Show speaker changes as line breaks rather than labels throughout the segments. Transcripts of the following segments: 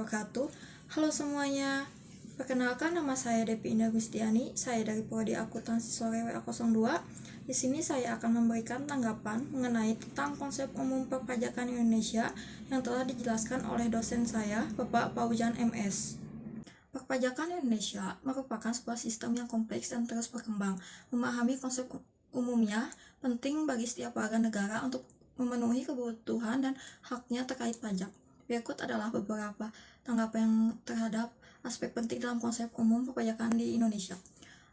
wabarakatuh. Halo semuanya, perkenalkan nama saya Depi Indah Gustiani. Saya dari Prodi Akuntansi Sore WA02. Di sini saya akan memberikan tanggapan mengenai tentang konsep umum perpajakan Indonesia yang telah dijelaskan oleh dosen saya, Bapak Paujan MS. Perpajakan Indonesia merupakan sebuah sistem yang kompleks dan terus berkembang. Memahami konsep umumnya penting bagi setiap warga negara untuk memenuhi kebutuhan dan haknya terkait pajak. Berikut adalah beberapa tanggapan terhadap aspek penting dalam konsep umum perpajakan di Indonesia.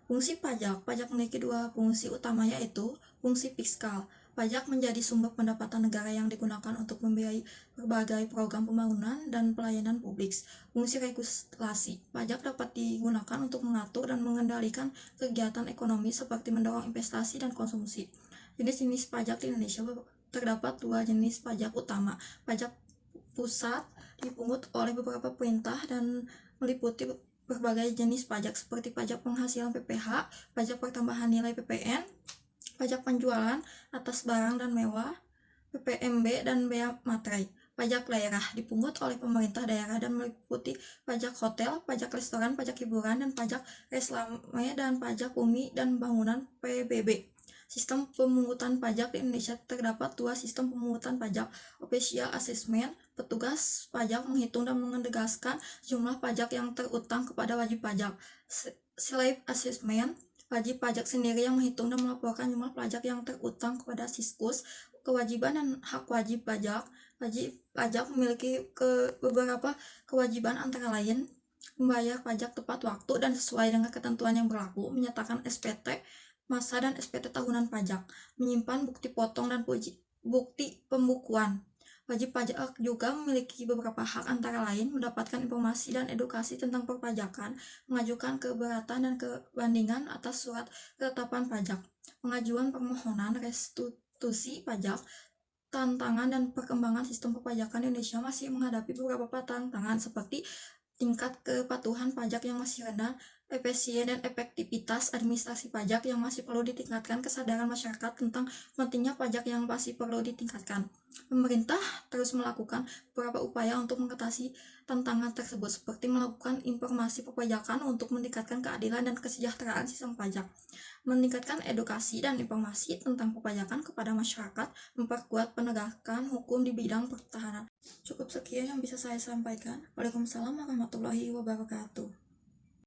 Fungsi pajak. Pajak memiliki dua fungsi utama, yaitu fungsi fiskal. Pajak menjadi sumber pendapatan negara yang digunakan untuk membiayai berbagai program pembangunan dan pelayanan publik. Fungsi regulasi. Pajak dapat digunakan untuk mengatur dan mengendalikan kegiatan ekonomi seperti mendorong investasi dan konsumsi. Jenis-jenis pajak di Indonesia terdapat dua jenis pajak utama. Pajak pusat dipungut oleh beberapa perintah dan meliputi berbagai jenis pajak seperti pajak penghasilan PPH, pajak pertambahan nilai PPN, pajak penjualan atas barang dan mewah, PPMB, dan bea materai. Pajak daerah dipungut oleh pemerintah daerah dan meliputi pajak hotel, pajak restoran, pajak hiburan, dan pajak reklame dan pajak bumi dan bangunan PBB. Sistem pemungutan pajak di Indonesia terdapat dua sistem pemungutan pajak. Official Assessment, petugas pajak menghitung dan menegaskan jumlah pajak yang terutang kepada wajib pajak. Slave Assessment, wajib pajak sendiri yang menghitung dan melaporkan jumlah pajak yang terutang kepada Siskus. Kewajiban dan hak wajib pajak. Wajib pajak memiliki beberapa kewajiban, antara lain membayar pajak tepat waktu dan sesuai dengan ketentuan yang berlaku, menyatakan SPT masa dan SPT tahunan pajak, menyimpan bukti potong dan bukti pembukuan. Wajib pajak juga memiliki beberapa hak, antara lain mendapatkan informasi dan edukasi tentang perpajakan, mengajukan keberatan dan kebandingan atas surat ketetapan pajak, pengajuan permohonan restitusi pajak. Tantangan dan perkembangan sistem perpajakan Indonesia masih menghadapi beberapa tantangan seperti tingkat kepatuhan pajak yang masih rendah, efisien dan efektivitas administrasi pajak yang masih perlu ditingkatkan, kesadaran masyarakat tentang pentingnya pajak yang masih perlu ditingkatkan. Pemerintah terus melakukan beberapa upaya untuk mengatasi tantangan tersebut, seperti melakukan informasi perpajakan untuk meningkatkan keadilan dan kesejahteraan sistem pajak, meningkatkan edukasi dan informasi tentang perpajakan kepada masyarakat, memperkuat penegakan hukum di bidang pertahanan. Cukup sekian yang bisa saya sampaikan. Waalaikumsalam warahmatullahi wabarakatuh.